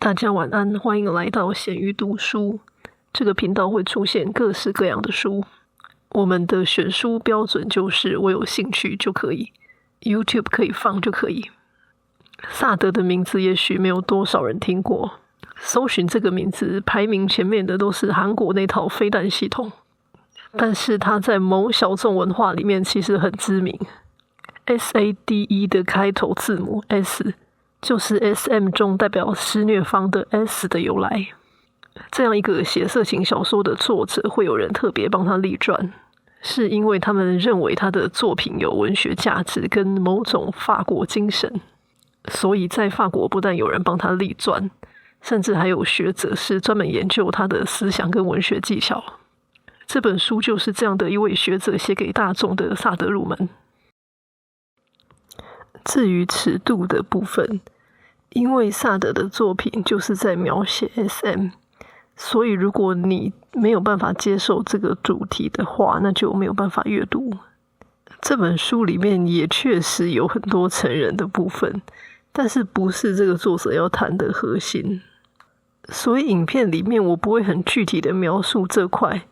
大家晚安，欢迎来到咸鱼读书。这个频道会出现各式各样的书，我们的选书标准就是我有兴趣就可以， YouTube 可以放就可以。萨德的名字也许没有多少人听过，搜寻这个名字排名前面的都是韩国那套飞弹系统，但是他在某小众文化里面其实很知名。SADE 的开头字母 S 就是 SM 中代表施虐方的 S 的由来。这样一个写色情小说的作者，会有人特别帮他立传，是因为他们认为他的作品有文学价值跟某种法国精神，所以在法国不但有人帮他立传，甚至还有学者是专门研究他的思想跟文学技巧。这本书就是这样的一位学者写给大众的萨德入门。至于尺度的部分，因为萨德的作品就是在描写 SM， 所以如果你没有办法接受这个主题的话，那就没有办法阅读。这本书里面也确实有很多成人的部分，但是不是这个作者要谈的核心，所以影片里面我不会很具体的描述这块，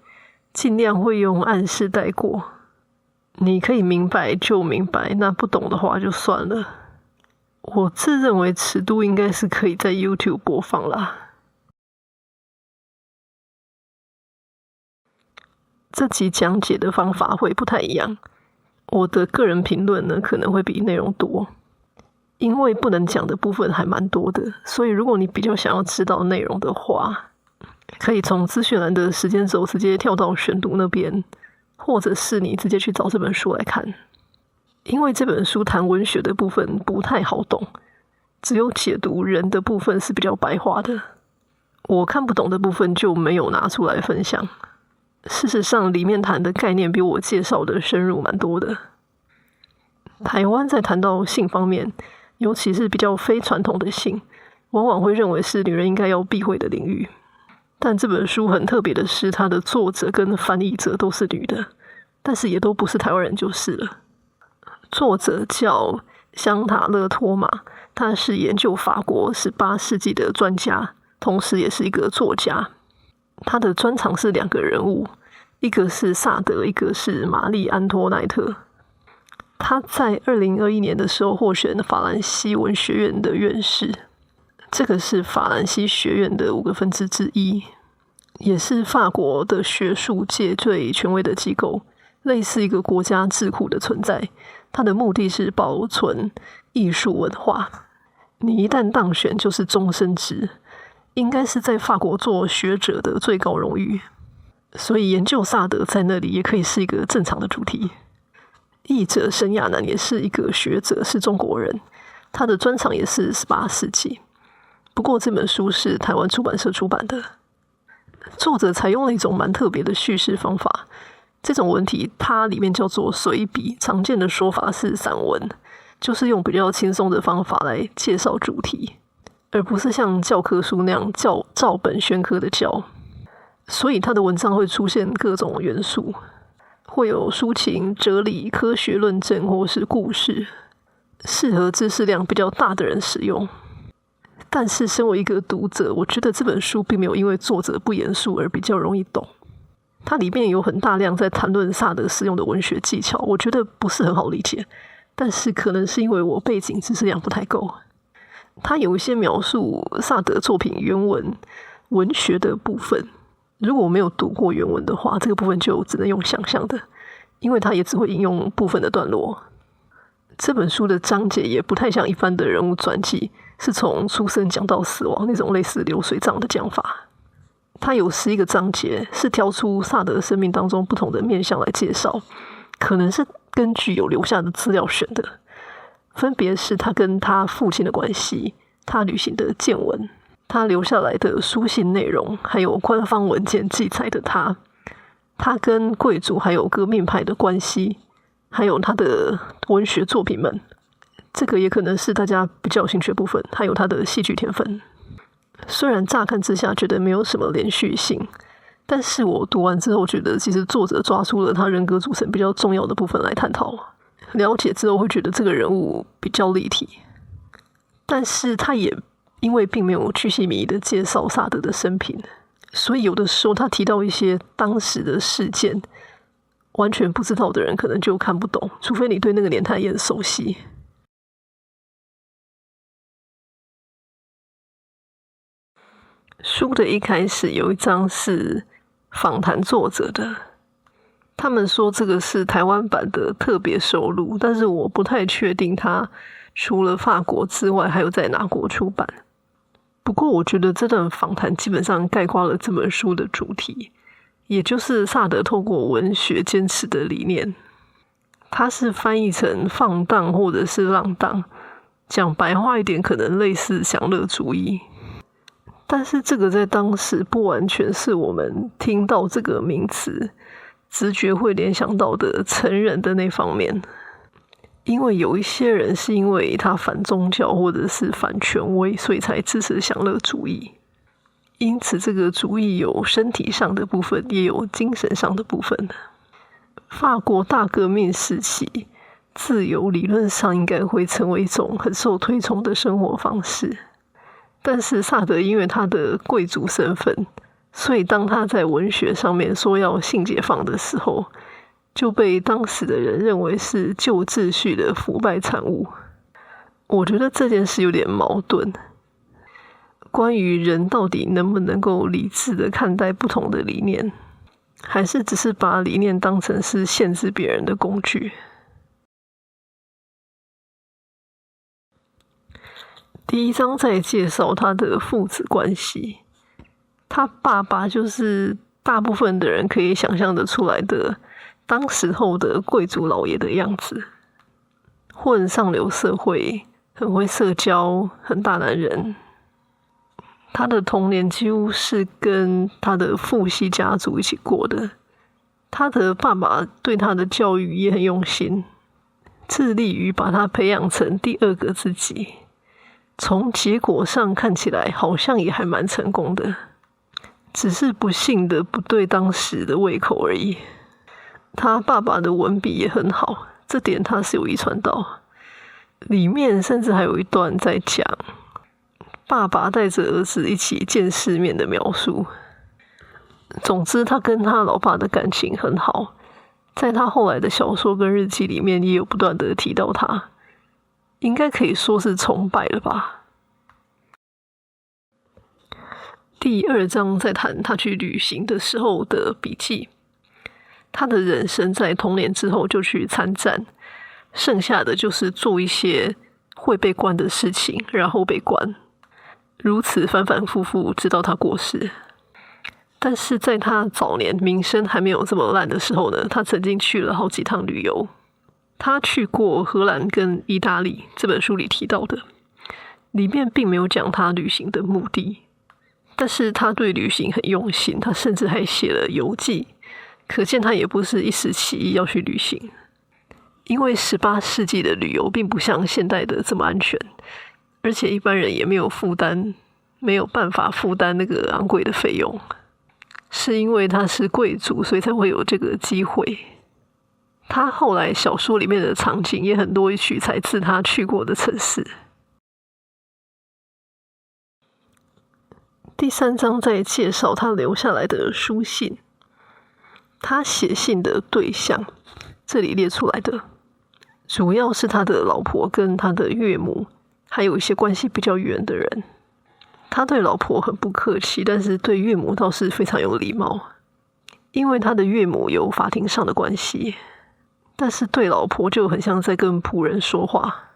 尽量会用暗示带过。你可以明白就明白，那不懂的话就算了。我自认为尺度应该是可以在 YouTube 播放啦。这集讲解的方法会不太一样，我的个人评论呢可能会比内容多，因为不能讲的部分还蛮多的，所以如果你比较想要知道内容的话，可以从资讯栏的时间轴直接跳到选读那边，或者是你直接去找这本书来看。因为这本书谈文学的部分不太好懂，只有解读人的部分是比较白话的，我看不懂的部分就没有拿出来分享。事实上里面谈的概念比我介绍的深入蛮多的。台湾在谈到性方面，尤其是比较非传统的性，往往会认为是女人应该要避讳的领域。但这本书很特别的是，它的作者跟翻译者都是女的，但是也都不是台湾人就是了。作者叫香塔勒托马，他是研究法国18世纪的专家，同时也是一个作家。他的专长是2个人物，一个是萨德，一个是玛丽安托奈特。他在2021年的时候获选法兰西文学院的院士，这个是法兰西学院的5个分支之一，也是法国的学术界最权威的机构，类似一个国家智库的存在。它的目的是保存艺术文化，你一旦当选就是终身制，应该是在法国做学者的最高荣誉，所以研究萨德在那里也可以是一个正常的主题。译者申亚楠也是一个学者，是中国人，他的专长也是18世纪，不过这本书是台湾出版社出版的。作者采用了一种蛮特别的叙事方法，这种文体它里面叫做随笔，常见的说法是散文，就是用比较轻松的方法来介绍主题，而不是像教科书那样照本宣科的教。所以他的文章会出现各种元素，会有抒情、哲理、科学论证或是故事，适合知识量比较大的人使用。但是身为一个读者，我觉得这本书并没有因为作者不严肃而比较容易懂。它里面有很大量在谈论萨德使用的文学技巧，我觉得不是很好理解，但是可能是因为我背景知识量不太够。它有一些描述萨德作品原文文学的部分，如果我没有读过原文的话，这个部分就只能用想象的，因为它也只会引用部分的段落。这本书的章节也不太像一般的人物传记，是从出生讲到死亡那种类似流水账的讲法。它有11个章节，是挑出萨德生命当中不同的面向来介绍，可能是根据有留下的资料选的，分别是他跟他父亲的关系，他旅行的见闻，他留下来的书信内容，还有官方文件记载的他跟贵族还有革命派的关系，还有他的文学作品们，这个也可能是大家比较有兴趣的部分，还有他的戏剧天分。虽然乍看之下觉得没有什么连续性，但是我读完之后觉得其实作者抓出了他人格组成比较重要的部分来探讨，了解之后会觉得这个人物比较立体，但是他也因为并没有巨细靡遗的介绍萨德的生平，所以有的时候他提到一些当时的事件，完全不知道的人可能就看不懂，除非你对那个年代也很熟悉。书的一开始有一章是访谈作者的，他们说这个是台湾版的特别收录，但是我不太确定它除了法国之外还有在哪国出版。不过我觉得这段访谈基本上概括了这本书的主题，也就是萨德透过文学坚持的理念。它是翻译成放荡或者是浪荡，讲白话一点可能类似享乐主义。但是这个在当时不完全是我们听到这个名词直觉会联想到的成人的那方面，因为有一些人是因为他反宗教或者是反权威，所以才支持享乐主义。因此这个主义有身体上的部分，也有精神上的部分。法国大革命时期，自由理论上应该会成为一种很受推崇的生活方式，但是萨德因为他的贵族身份，所以当他在文学上面说要性解放的时候，就被当时的人认为是旧秩序的腐败产物。我觉得这件事有点矛盾。关于人到底能不能够理智的看待不同的理念，还是只是把理念当成是限制别人的工具？第一章在介绍他的父子关系，他爸爸就是大部分的人可以想象得出来的当时候的贵族老爷的样子，混上流社会，很会社交，很大男人。他的童年几乎是跟他的父系家族一起过的，他的爸爸对他的教育也很用心，致力于把他培养成第二个自己。从结果上看起来好像也还蛮成功的，只是不幸的不对当时的胃口而已。他爸爸的文笔也很好，这点他是有遗传到。里面甚至还有一段在讲爸爸带着儿子一起见世面的描述。总之他跟他老爸的感情很好，在他后来的小说跟日记里面也有不断的提到他，应该可以说是崇拜了吧。第二章在谈他去旅行的时候的笔记。他的人生在童年之后就去参战，剩下的就是做一些会被关的事情，然后被关，如此反反复复直到他过世。但是在他早年名声还没有这么烂的时候呢，他曾经去了好几趟旅游。他去过荷兰跟意大利，这本书里提到的，里面并没有讲他旅行的目的，但是他对旅行很用心，他甚至还写了游记，可见他也不是一时起意要去旅行。因为18世纪的旅游并不像现代的这么安全，而且一般人也没有办法负担那个昂贵的费用，是因为他是贵族，所以才会有这个机会。他后来小说里面的场景也很多取材自他去过的城市。第3章在介绍他留下来的书信，他写信的对象这里列出来的主要是他的老婆跟他的岳母，还有一些关系比较远的人。他对老婆很不客气，但是对岳母倒是非常有礼貌，因为他的岳母有法庭上的关系，但是对老婆就很像在跟仆人说话。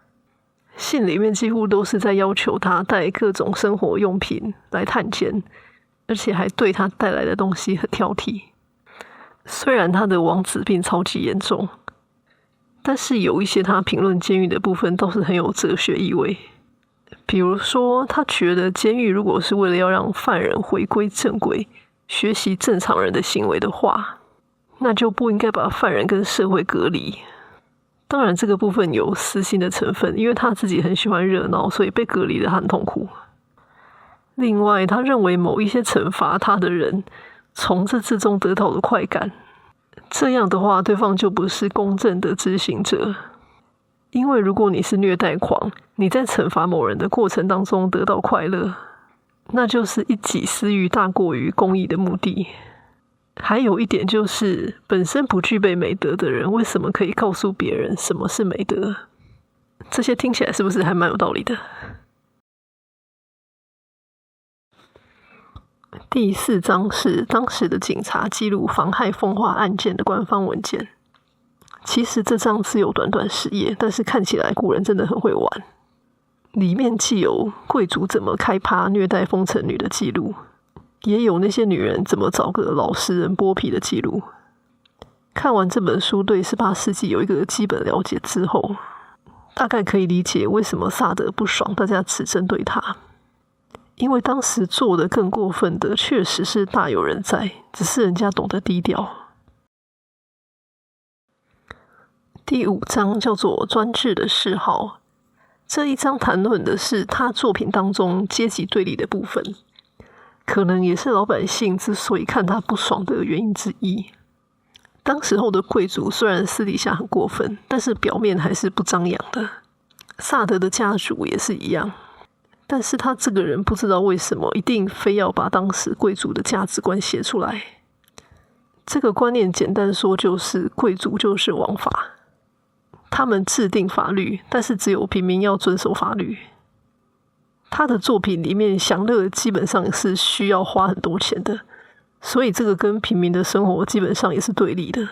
信里面几乎都是在要求他带各种生活用品来探监，而且还对他带来的东西很挑剔。虽然他的王子病超级严重，但是有一些他评论监狱的部分倒是很有哲学意味。比如说他觉得监狱如果是为了要让犯人回归正轨，学习正常人的行为的话，那就不应该把犯人跟社会隔离。当然这个部分有私心的成分，因为他自己很喜欢热闹，所以被隔离的很痛苦。另外他认为某一些惩罚他的人从这之中得到了快感，这样的话对方就不是公正的执行者。因为如果你是虐待狂，你在惩罚某人的过程当中得到快乐，那就是一己私欲大过于公益的目的。还有一点就是，本身不具备美德的人，为什么可以告诉别人什么是美德？这些听起来是不是还蛮有道理的？第4章是当时的警察记录妨害风化案件的官方文件。其实这章只有短短10页，但是看起来古人真的很会玩。里面既有贵族怎么开趴虐待风尘女的记录，也有那些女人怎么找个老实人剥皮的记录。看完这本书，对18世纪有一个基本了解之后，大概可以理解为什么萨德不爽大家只针对他。因为当时做得更过分的确实是大有人在，只是人家懂得低调。第5章叫做专制的嗜好。这一章谈论的是他作品当中阶级对立的部分，可能也是老百姓之所以看他不爽的原因之一。当时候的贵族虽然私底下很过分，但是表面还是不张扬的。萨德的家族也是一样，但是他这个人不知道为什么一定非要把当时贵族的价值观写出来。这个观念简单说就是贵族就是王法，他们制定法律，但是只有平民要遵守法律。他的作品里面享乐基本上是需要花很多钱的，所以这个跟平民的生活基本上也是对立的。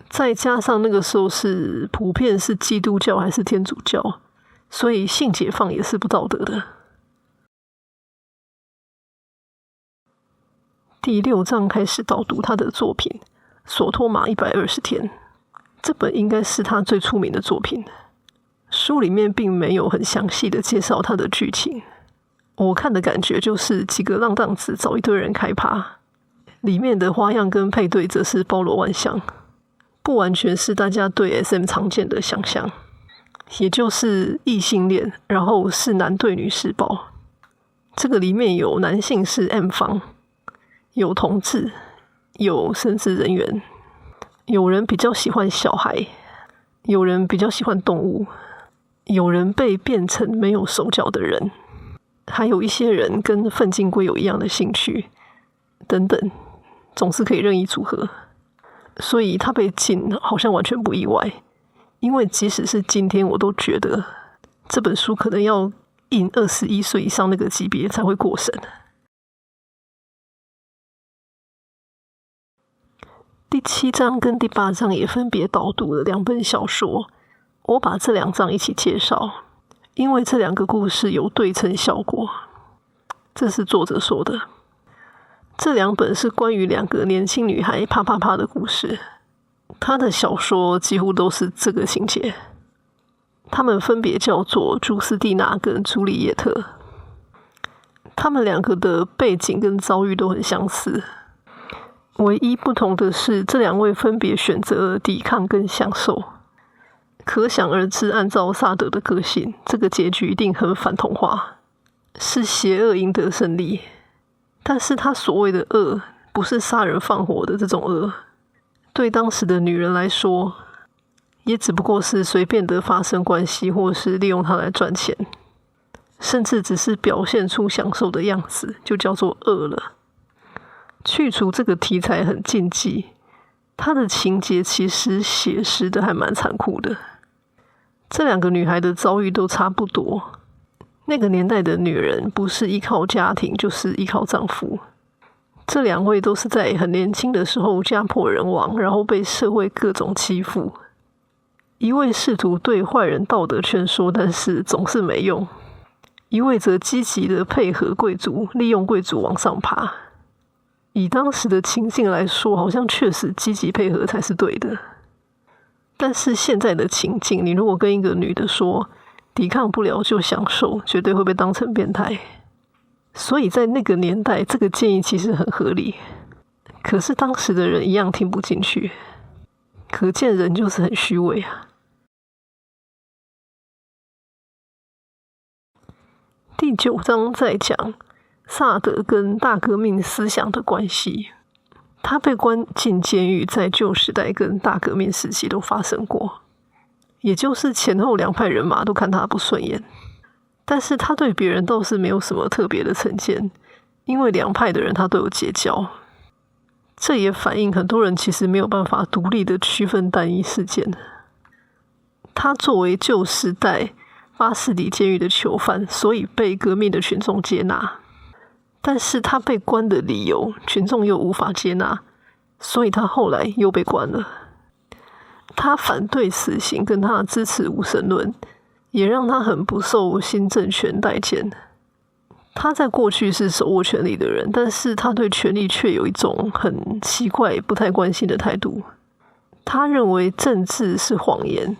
再加上那个时候是普遍是基督教还是天主教，所以性解放也是不道德的。第6章开始导读他的作品《索托玛120天》，这本应该是他最出名的作品。书里面并没有很详细的介绍他的剧情，我看的感觉就是几个浪荡子找一堆人开趴，里面的花样跟配对则是包罗万象，不完全是大家对 SM 常见的想象，也就是异性恋，然后是男对女施暴。这个里面有男性是 M 房，有同志，有神职人员，有人比较喜欢小孩，有人比较喜欢动物，有人被变成没有手脚的人，还有一些人跟粪金龟有一样的兴趣，等等，总是可以任意组合。所以他被禁好像完全不意外，因为即使是今天我都觉得这本书可能要印21岁以上那个级别才会过审。第7章跟第8章也分别导读了2本小说，我把这2章一起介绍，因为这2个故事有对称效果。这是作者说的。这2本是关于2个年轻女孩啪啪啪的故事，他的小说几乎都是这个情节。他们分别叫做朱斯蒂娜跟朱丽叶特，他们2个的背景跟遭遇都很相似，唯一不同的是这2位分别选择了抵抗跟享受。可想而知，按照萨德的个性，这个结局一定很反童话，是邪恶赢得胜利。但是他所谓的恶，不是杀人放火的这种恶，对当时的女人来说，也只不过是随便的发生关系，或是利用它来赚钱，甚至只是表现出享受的样子，就叫做恶了。去除这个题材很禁忌，它的情节其实写实的还蛮残酷的。这2个女孩的遭遇都差不多，那个年代的女人不是依靠家庭就是依靠丈夫。这2位都是在很年轻的时候家破人亡，然后被社会各种欺负。一位试图对坏人道德劝说，但是总是没用；一位则积极的配合贵族，利用贵族往上爬。以当时的情境来说，好像确实积极配合才是对的。但是现在的情境，你如果跟一个女的说抵抗不了就享受，绝对会被当成变态。所以在那个年代，这个建议其实很合理，可是当时的人一样听不进去，可见人就是很虚伪啊。第9章在讲萨德跟大革命思想的关系。他被关进监狱，在旧时代跟大革命时期都发生过。也就是前后两派人马都看他不顺眼。但是他对别人倒是没有什么特别的成见，因为两派的人他都有结交。这也反映很多人其实没有办法独立的区分单一事件。他作为旧时代巴士底监狱的囚犯，所以被革命的群众接纳。但是他被关的理由，群众又无法接纳，所以他后来又被关了。他反对死刑，跟他支持无神论，也让他很不受新政权待见。他在过去是手握权力的人，但是他对权力却有一种很奇怪、不太关心的态度。他认为政治是谎言，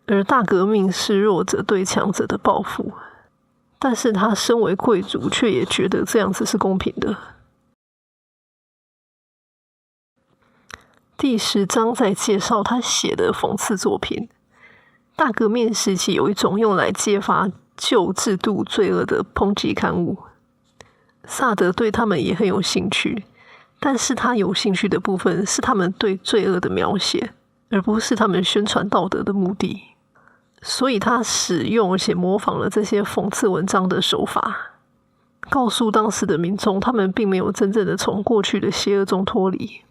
而大革命是弱者对强者的报复。但是他身为贵族，却也觉得这样子是公平的。第10章在介绍他写的讽刺作品。大革命时期有一种用来揭发旧制度罪恶的抨击刊物，萨德对他们也很有兴趣，但是他有兴趣的部分是他们对罪恶的描写，而不是他们宣传道德的目的。所以他使用而且模仿了这些讽刺文章的手法，告诉当时的民众他们并没有真正的从过去的邪恶中脱离。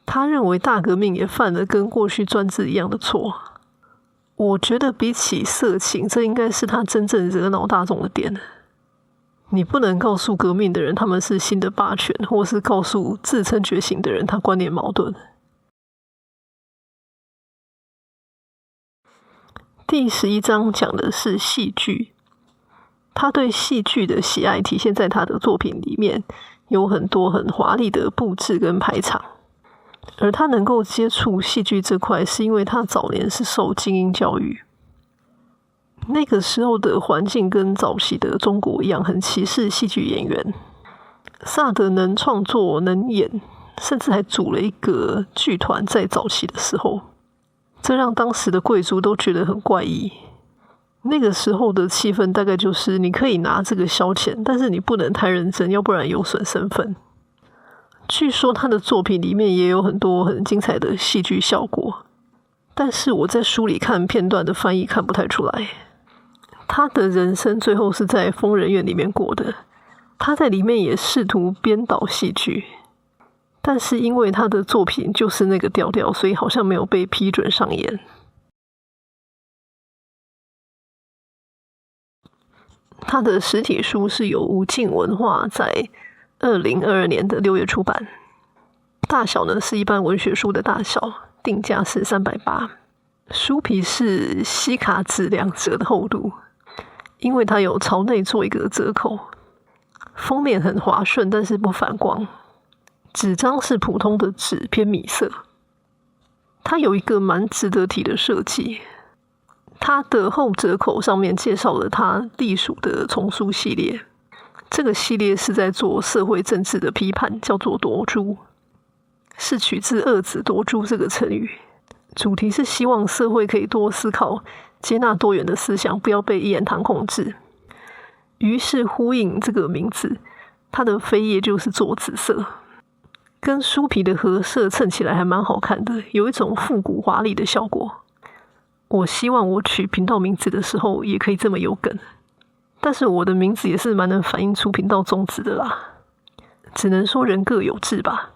他认为大革命也犯了跟过去专制一样的错。我觉得比起色情，这应该是他真正惹恼大众的点。你不能告诉革命的人他们是新的霸权，或是告诉自称觉醒的人他观念矛盾。第11章讲的是戏剧，他对戏剧的喜爱体现在他的作品里面，有很多很华丽的布置跟排场。而他能够接触戏剧这块，是因为他早年是受精英教育。那个时候的环境跟早期的中国一样，很歧视戏剧演员。萨德能创作能演，甚至还组了一个剧团，在早期的时候，这让当时的贵族都觉得很怪异。那个时候的气氛大概就是你可以拿这个消遣，但是你不能太认真，要不然有损身份。据说他的作品里面也有很多很精彩的戏剧效果，但是我在书里看片段的翻译看不太出来。他的人生最后是在疯人院里面过的，他在里面也试图编导戏剧，但是因为他的作品就是那个调调，所以好像没有被批准上演。他的实体书是由无尽文化在2022年的6月出版，大小呢是一般文学书的大小，定价是380，书皮是西卡纸2折的厚度，因为它有朝内做一个折扣。封面很滑顺，但是不反光，纸张是普通的纸，偏米色。它有一个蛮值得提的设计，它的后折口上面介绍了它隶属的丛书系列。这个系列是在做社会政治的批判，叫做夺珠，是取自二子夺珠这个成语。主题是希望社会可以多思考，接纳多元的思想，不要被一言堂控制。于是呼应这个名字，它的扉页就是做紫色，跟书皮的合色衬起来还蛮好看的，有一种复古华丽的效果。我希望我取频道名字的时候也可以这么有梗。但是我的名字也是蛮能反映出频道宗旨的啦，只能说人各有志吧。